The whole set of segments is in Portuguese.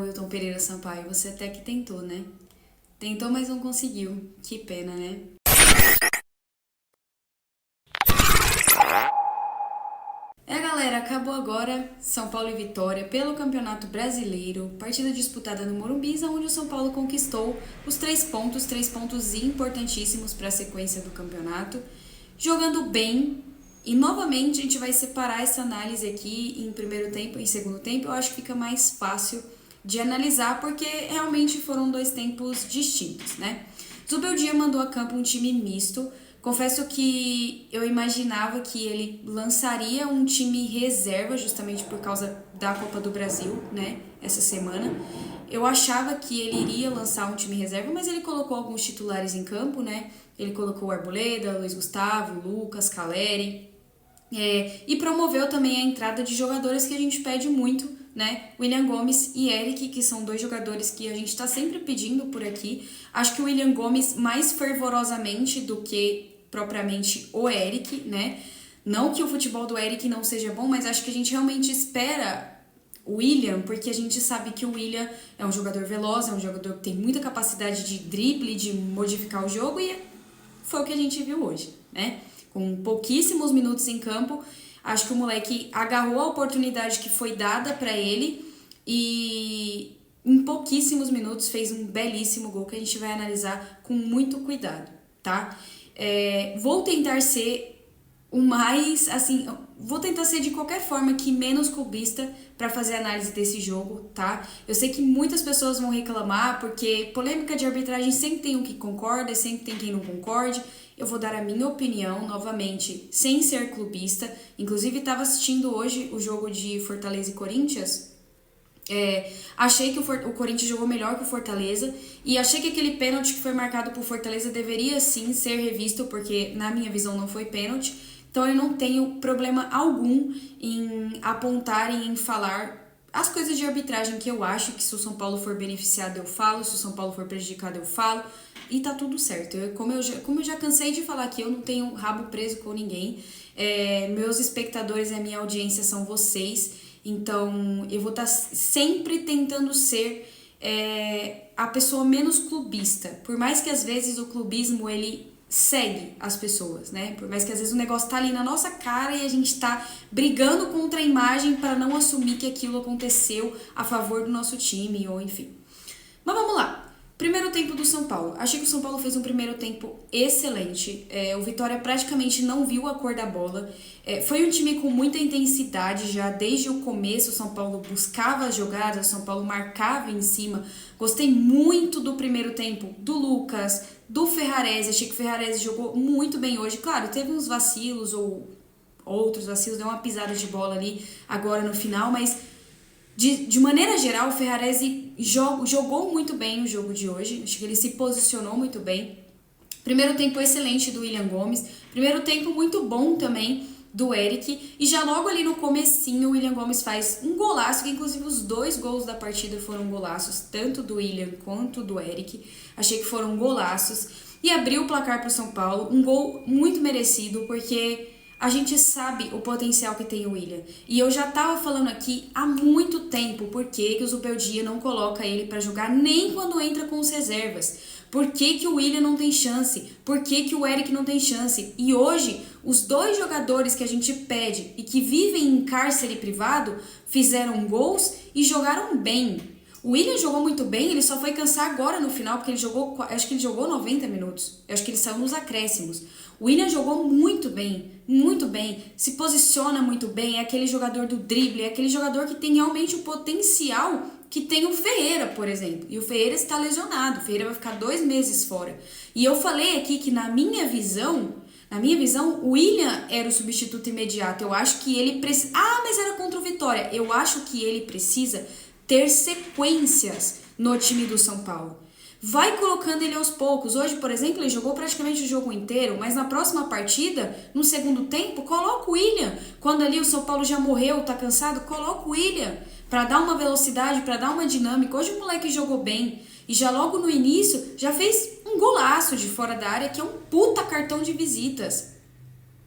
Wilton Pereira Sampaio, você até que tentou, né? Tentou, mas não conseguiu. Que pena, né? Galera, acabou agora São Paulo e Vitória pelo Campeonato Brasileiro, partida disputada no Morumbi, onde o São Paulo conquistou os 3 pontos importantíssimos para a sequência do campeonato, jogando bem. E novamente a gente vai separar essa análise aqui em primeiro tempo e em segundo tempo. Eu acho que fica mais fácil de analisar, porque realmente foram dois tempos distintos, né? Zubeldia mandou a campo um time misto. Confesso que eu imaginava que ele lançaria um time reserva, justamente por causa da Copa do Brasil, né, essa semana. Eu achava que ele iria lançar um time reserva, mas ele colocou alguns titulares em campo, né? Ele colocou o Arboleda, Luiz Gustavo, Lucas, Caleri, e promoveu também a entrada de jogadores que a gente pede muito, né? William Gomes e Eric, que são dois jogadores que a gente está sempre pedindo por aqui. Acho que o William Gomes mais fervorosamente do que propriamente o Eric, né? Não que o futebol do Eric não seja bom, mas acho que a gente realmente espera o William, porque a gente sabe que o William é um jogador veloz, é um jogador que tem muita capacidade de drible, de modificar o jogo, e foi o que a gente viu hoje, né? Com pouquíssimos minutos em campo, acho que o moleque agarrou a oportunidade que foi dada para ele e em pouquíssimos minutos fez um belíssimo gol que a gente vai analisar com muito cuidado, tá? Vou tentar ser o mais, assim, vou tentar ser de qualquer forma que menos clubista para fazer a análise desse jogo, tá? Eu sei que muitas pessoas vão reclamar porque polêmica de arbitragem sempre tem um que concorda, sempre tem quem não concorde. Eu vou dar a minha opinião, novamente, sem ser clubista. Inclusive, estava assistindo hoje o jogo de Fortaleza e Corinthians. Achei que o Corinthians jogou melhor que o Fortaleza e achei que aquele pênalti que foi marcado por Fortaleza deveria sim ser revisto, porque na minha visão não foi pênalti. Então eu não tenho problema algum em apontar e em falar as coisas de arbitragem que eu acho, que se o São Paulo for beneficiado eu falo, se o São Paulo for prejudicado eu falo, e tá tudo certo. Como eu já cansei de falar aqui, eu não tenho rabo preso com ninguém. Meus espectadores e a minha audiência são vocês, então eu vou estar sempre tentando ser a pessoa menos clubista, por mais que às vezes o clubismo ele segue as pessoas, né? Por mais que às vezes o negócio tá ali na nossa cara e a gente tá brigando contra a imagem para não assumir que aquilo aconteceu a favor do nosso time, ou enfim. Mas vamos lá. Primeiro tempo do São Paulo. Achei que o São Paulo fez um primeiro tempo excelente. O Vitória praticamente não viu a cor da bola. Foi um time com muita intensidade já desde o começo. O São Paulo buscava as jogadas, o São Paulo marcava em cima. Gostei muito do primeiro tempo do Lucas, do Ferrarese. Achei que o Ferrarese jogou muito bem hoje. Claro, teve uns vacilos ou outros vacilos, deu uma pisada de bola ali agora no final, mas de maneira geral, o Ferrarese jogou muito bem o jogo de hoje. Acho que ele se posicionou muito bem. Primeiro tempo excelente do William Gomes. Primeiro tempo muito bom também do Eric. E já logo ali no comecinho, o William Gomes faz um golaço, que inclusive os dois gols da partida foram golaços, tanto do William quanto do Eric. Achei que foram golaços. E abriu o placar para o São Paulo. Um gol muito merecido, porque a gente sabe o potencial que tem o William. E eu já tava falando aqui há muito tempo por que o Zubeldia não coloca ele para jogar nem quando entra com os reservas. Por que o William não tem chance? Por que o Eric não tem chance? E hoje, os dois jogadores que a gente pede e que vivem em cárcere privado fizeram gols e jogaram bem. O William jogou muito bem, ele só foi cansar agora no final, porque acho que ele jogou 90 minutos. Eu acho que ele saiu nos acréscimos. O William jogou muito bem, se posiciona muito bem, é aquele jogador do drible, é aquele jogador que tem realmente o potencial que tem o Ferreira, por exemplo. E o Ferreira está lesionado, o Ferreira vai ficar 2 meses fora. E eu falei aqui que na minha visão, o William era o substituto imediato. Eu acho que ele precisa... mas era contra o Vitória. Eu acho que ele precisa ter sequências no time do São Paulo. Vai colocando ele aos poucos. Hoje, por exemplo, ele jogou praticamente o jogo inteiro, mas na próxima partida, no segundo tempo, coloca o William. Quando ali o São Paulo já morreu, tá cansado, coloca o William para dar uma velocidade, para dar uma dinâmica. Hoje o moleque jogou bem e já logo no início já fez um golaço de fora da área, que é um puta cartão de visitas.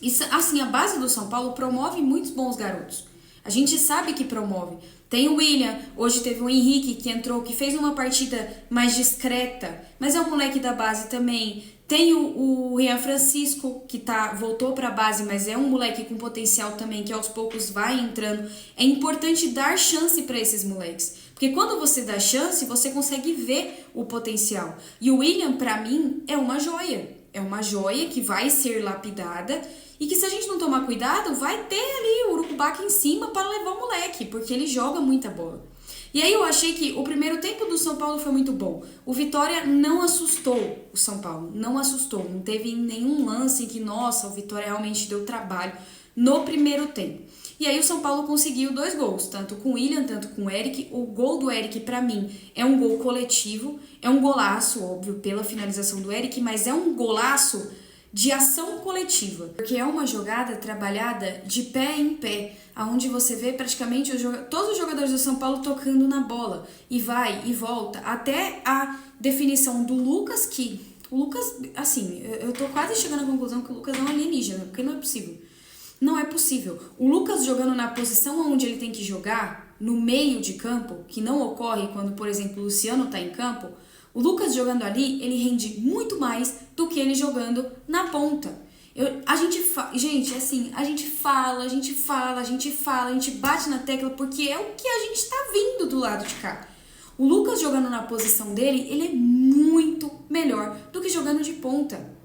Isso, assim, a base do São Paulo promove muitos bons garotos. A gente sabe que promove. Tem o William, hoje teve o Henrique que entrou, que fez uma partida mais discreta, mas é um moleque da base também. Tem o Rian Francisco, que voltou para a base, mas é um moleque com potencial também, que aos poucos vai entrando. É importante dar chance para esses moleques, porque quando você dá chance, você consegue ver o potencial. E o William, para mim, é uma joia. É uma joia que vai ser lapidada e que, se a gente não tomar cuidado, vai ter ali o urucubaca em cima para levar o moleque, porque ele joga muita bola. E aí eu achei que o primeiro tempo do São Paulo foi muito bom. O Vitória não assustou o São Paulo, não assustou. Não teve nenhum lance em que, nossa, o Vitória realmente deu trabalho no primeiro tempo. E aí o São Paulo conseguiu 2 gols, tanto com o William, tanto com o Eric. O gol do Eric, pra mim, é um gol coletivo, é um golaço, óbvio, pela finalização do Eric, mas é um golaço de ação coletiva, porque é uma jogada trabalhada de pé em pé, onde você vê praticamente todos os jogadores do São Paulo tocando na bola, e vai e volta, até a definição do Lucas, que o Lucas, assim, eu tô quase chegando à conclusão que o Lucas é um alienígena, porque não é possível. Não é possível. O Lucas jogando na posição onde ele tem que jogar, no meio de campo, que não ocorre quando, por exemplo, o Luciano tá em campo, o Lucas jogando ali, ele rende muito mais do que ele jogando na ponta. A gente fala, a gente bate na tecla porque é o que a gente tá vindo do lado de cá. O Lucas jogando na posição dele, ele é muito melhor do que jogando de ponta.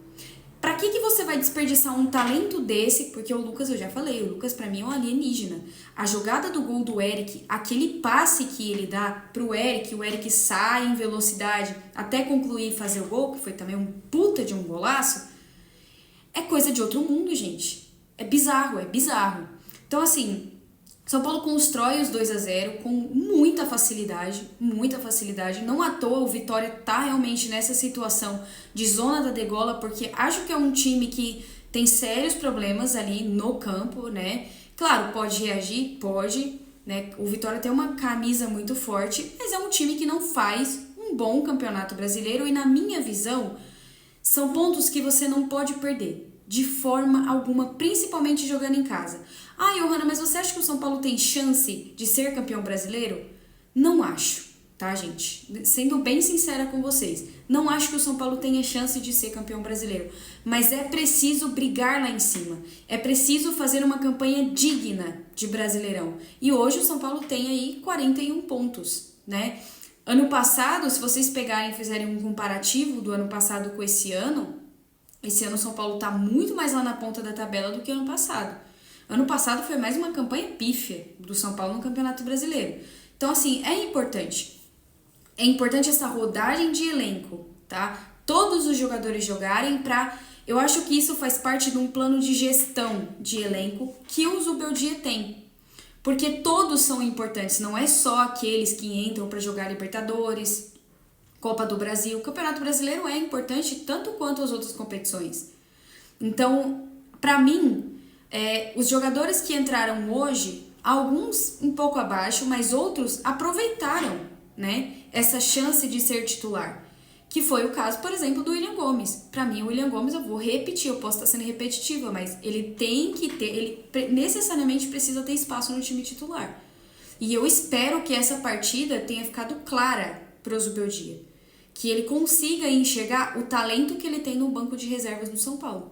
Pra que você vai desperdiçar um talento desse? Porque o Lucas, eu já falei, o Lucas pra mim é um alienígena. A jogada do gol do Eric, aquele passe que ele dá pro Eric, o Eric sai em velocidade até concluir e fazer o gol, que foi também um puta de um golaço, é coisa de outro mundo, gente. É bizarro, é bizarro. Então, assim, São Paulo constrói os 2-0 com muita facilidade. Não à toa o Vitória tá realmente nessa situação de zona da degola, porque acho que é um time que tem sérios problemas ali no campo, né? Claro, pode reagir, pode, né? O Vitória tem uma camisa muito forte, mas é um time que não faz um bom campeonato brasileiro e, na minha visão, são pontos que você não pode perder de forma alguma, principalmente jogando em casa. Ah, Johanna, mas você acha que o São Paulo tem chance de ser campeão brasileiro? Não acho, tá, gente? Sendo bem sincera com vocês, não acho que o São Paulo tenha chance de ser campeão brasileiro, mas é preciso brigar lá em cima, é preciso fazer uma campanha digna de Brasileirão. E hoje o São Paulo tem aí 41 pontos, né? Ano passado, se vocês pegarem e fizerem um comparativo do ano passado com esse ano o São Paulo tá muito mais lá na ponta da tabela do que ano passado. Ano passado foi mais uma campanha pífia do São Paulo no Campeonato Brasileiro. Então, assim, é importante. É importante essa rodagem de elenco, tá? Todos os jogadores jogarem pra... Eu acho que isso faz parte de um plano de gestão de elenco que o Zubeldia tem. Porque todos são importantes, não é só aqueles que entram para jogar Libertadores, Copa do Brasil. O Campeonato Brasileiro é importante tanto quanto as outras competições. Então, para mim, os jogadores que entraram hoje, alguns um pouco abaixo, mas outros aproveitaram, né, essa chance de ser titular. Que foi o caso, por exemplo, do William Gomes. Para mim, o William Gomes, eu vou repetir, eu posso estar sendo repetitiva, mas ele tem que ter, ele necessariamente precisa ter espaço no time titular. E eu espero que essa partida tenha ficado clara para o Zubeldia, que ele consiga enxergar o talento que ele tem no banco de reservas do São Paulo.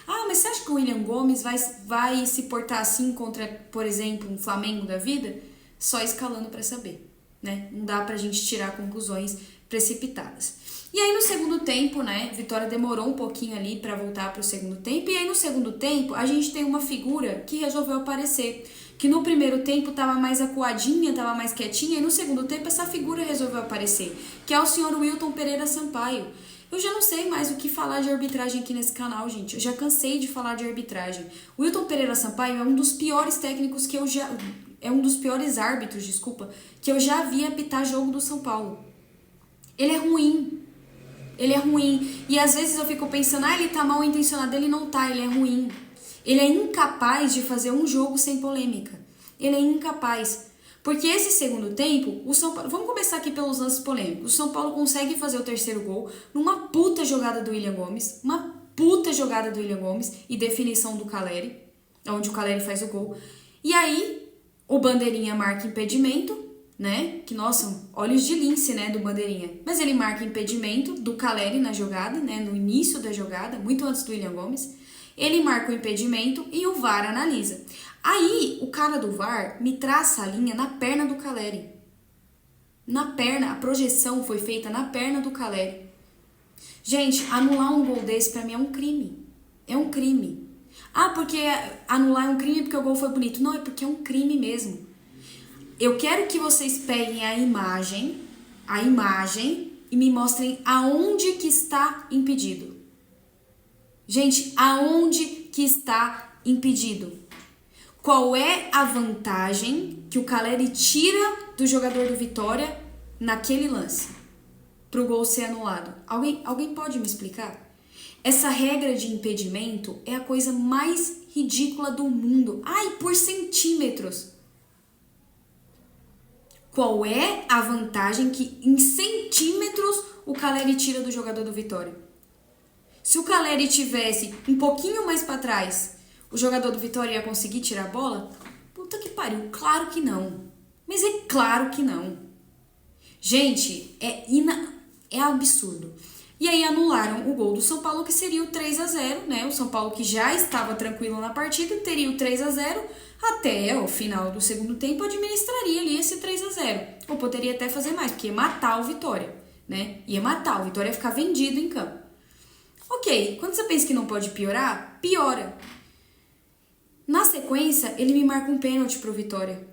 Ah, mas você acha que o William Gomes vai se portar assim contra, por exemplo, um Flamengo da vida? Só escalando para saber, né? Não dá pra gente tirar conclusões precipitadas. E aí no segundo tempo, né, Vitória demorou um pouquinho ali para voltar pro segundo tempo, e aí no segundo tempo a gente tem uma figura que resolveu aparecer, que no primeiro tempo tava mais acuadinha, tava mais quietinha, e no segundo tempo essa figura resolveu aparecer, que é o senhor Wilton Pereira Sampaio. Eu já não sei mais o que falar de arbitragem aqui nesse canal, gente. Eu já cansei de falar de arbitragem. O Wilton Pereira Sampaio é um dos piores técnicos que eu já... É um dos piores árbitros, desculpa, que eu já vi apitar jogo do São Paulo. Ele é ruim. Ele é ruim. E às vezes eu fico pensando, ele tá mal intencionado. Ele não tá, ele é ruim. Ele é incapaz de fazer um jogo sem polêmica. Ele é incapaz. Porque esse segundo tempo, o São Paulo... Vamos começar aqui pelos lances polêmicos. O São Paulo consegue fazer o terceiro gol numa puta jogada do William Gomes. Uma puta jogada do William Gomes e definição do Caleri, onde o Caleri faz o gol. E aí, O Bandeirinha marca impedimento, né? Que, nossa, olhos de lince, né, do Bandeirinha. Mas ele marca impedimento do Caleri na jogada, né, no início da jogada, muito antes do William Gomes. Ele marca o impedimento e o VAR analisa. Aí, o cara do VAR me traça a linha na perna do Caleri. Na perna, a projeção foi feita na perna do Caleri. Gente, anular um gol desse pra mim é um crime. É um crime. Ah, porque anular é um crime porque o gol foi bonito. Não, é porque é um crime mesmo. Eu quero que vocês peguem a imagem e me mostrem aonde que está impedido. Gente, aonde que está impedido? Qual é a vantagem que o Caleri tira do jogador do Vitória naquele lance para o gol ser anulado? Alguém pode me explicar? Essa regra de impedimento é a coisa mais ridícula do mundo. Ai, por centímetros. Qual é a vantagem que em centímetros o Caleri tira do jogador do Vitória? Se o Caleri tivesse um pouquinho mais para trás, o jogador do Vitória ia conseguir tirar a bola? Puta que pariu, claro que não. Mas é claro que não. Gente, é absurdo. E aí anularam o gol do São Paulo, que seria o 3-0, né? O São Paulo, que já estava tranquilo na partida, teria o 3-0 até o final do segundo tempo, administraria ali esse 3-0. Ou poderia até fazer mais, porque ia matar o Vitória, né? Ia matar, o Vitória ia ficar vendido em campo. Ok, quando você pensa que não pode piorar, piora. Na sequência, ele me marca um pênalti pro Vitória.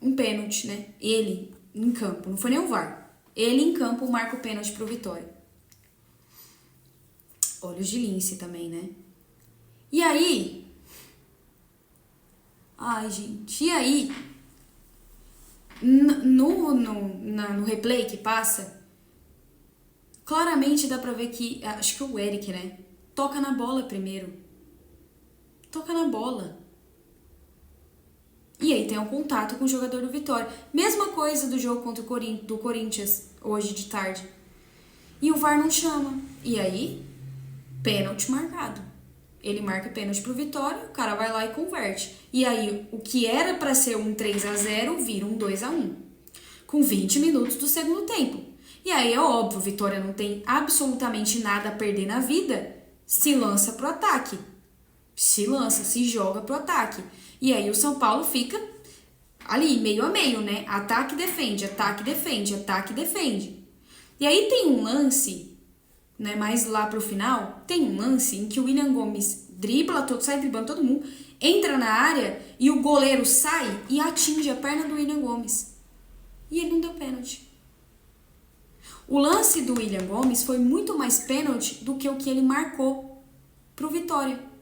Um pênalti, né? Ele, em campo, não foi nem o VAR. Ele, em campo, marca o pênalti pro Vitória. Olhos de lince também, né? E aí... Ai, gente. E aí... No replay que passa... Claramente dá pra ver que... Acho que o Eric, né? Toca na bola primeiro. Toca na bola. E aí tem um contato com o jogador do Vitória. Mesma coisa do jogo contra do Corinthians, hoje de tarde. E o VAR não chama. E aí, pênalti marcado. Ele marca pênalti pro Vitória, o cara vai lá e converte. E aí, o que era pra ser um 3-0 vira um 2-1. Com 20 minutos do segundo tempo. E aí é óbvio, o Vitória não tem absolutamente nada a perder na vida, se lança pro ataque. Se joga pro ataque. E aí o São Paulo fica ali, meio a meio, né? Ataque, defende, ataque, defende, ataque, defende. E aí tem um lance, né? Mais lá pro final, tem um lance em que o William Gomes sai driblando todo mundo, entra na área e o goleiro sai e atinge a perna do William Gomes. E ele não deu pênalti. O lance do William Gomes foi muito mais pênalti do que o que ele marcou pro Vitória.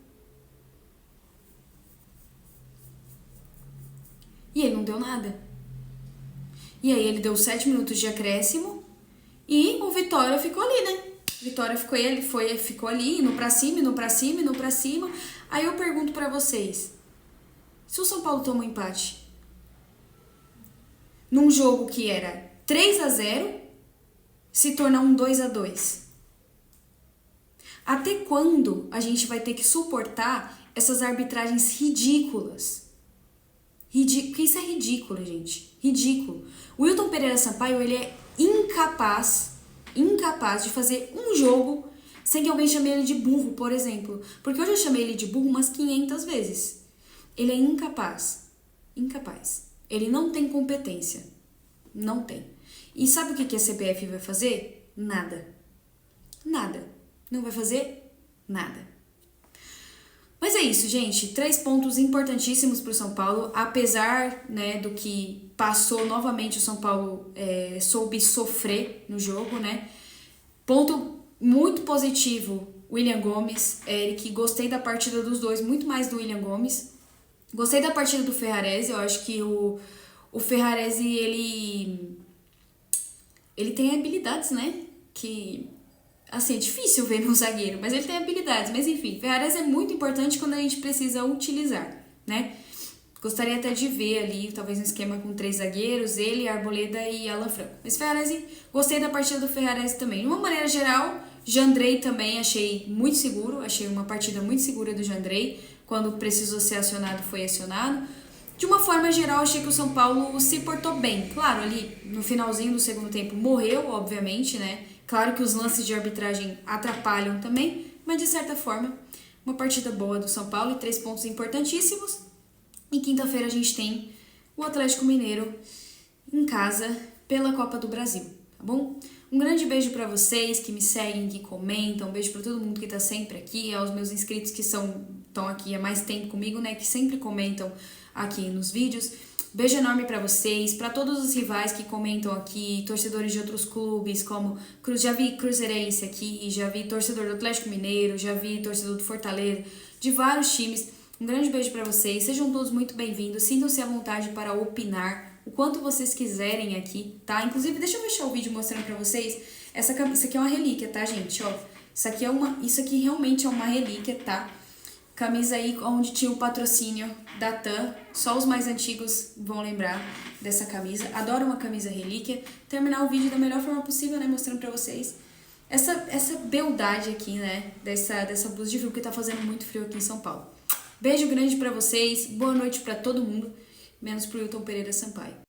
E ele não deu nada. E aí ele deu 7 minutos de acréscimo e o Vitória ficou ali, né? Vitória ficou ali, indo pra cima, indo pra cima, indo pra cima. Aí eu pergunto pra vocês, se o São Paulo toma um empate num jogo que era 3-0, se tornar um 2-2, até quando a gente vai ter que suportar essas arbitragens ridículas? Porque isso é ridículo, gente. Ridículo. O Wilton Pereira Sampaio, ele é incapaz de fazer um jogo sem que alguém chame ele de burro, por exemplo. Porque eu já chamei ele de burro umas 500 vezes. Ele é incapaz. Ele não tem competência. Não tem. E sabe o que a CBF vai fazer? Nada. Não vai fazer nada. Mas é isso, gente. 3 pontos importantíssimos para o São Paulo. Apesar, né, do que passou novamente, o São Paulo soube sofrer no jogo, né? Ponto muito positivo, William Gomes, Eric. Gostei da partida dos dois, muito mais do William Gomes. Gostei da partida do Ferrarese. Eu acho que o Ferrarese, ele tem habilidades, né? Que... Assim, é difícil ver no zagueiro, mas ele tem habilidades. Mas enfim, Ferrarese é muito importante quando a gente precisa utilizar, né? Gostaria até de ver ali, talvez um esquema com 3 zagueiros, ele, Arboleda e Alan Franco. Mas Ferrarese, gostei da partida do Ferrarese também. De uma maneira geral, Jandrei também achei muito seguro, achei uma partida muito segura do Jandrei. Quando precisou ser acionado, foi acionado. De uma forma geral, achei que o São Paulo se portou bem. Claro, ali no finalzinho do segundo tempo morreu, obviamente, né? Claro que os lances de arbitragem atrapalham também, mas de certa forma, uma partida boa do São Paulo e 3 pontos importantíssimos. E quinta-feira a gente tem o Atlético Mineiro em casa pela Copa do Brasil, tá bom? Um grande beijo pra vocês que me seguem, que comentam, um beijo pra todo mundo que tá sempre aqui, aos meus inscritos que estão aqui há mais tempo comigo, né, que sempre comentam aqui nos vídeos. Beijo enorme pra vocês, pra todos os rivais que comentam aqui, torcedores de outros clubes, como já vi cruzeirense aqui, já vi torcedor do Atlético Mineiro, já vi torcedor do Fortaleza, de vários times. Um grande beijo pra vocês, sejam todos muito bem-vindos, sintam-se à vontade para opinar o quanto vocês quiserem aqui, tá? Inclusive, deixa eu fechar o vídeo mostrando pra vocês, isso aqui é uma relíquia, tá, gente? Ó, isso aqui realmente é uma relíquia, tá? Camisa aí onde tinha o patrocínio da TAM, só os mais antigos vão lembrar dessa camisa. Adoro uma camisa relíquia. Terminar o vídeo da melhor forma possível, né, mostrando pra vocês essa beldade aqui, né, dessa blusa de frio, porque tá fazendo muito frio aqui em São Paulo. Beijo grande pra vocês, boa noite pra todo mundo, menos pro Wilton Pereira Sampaio.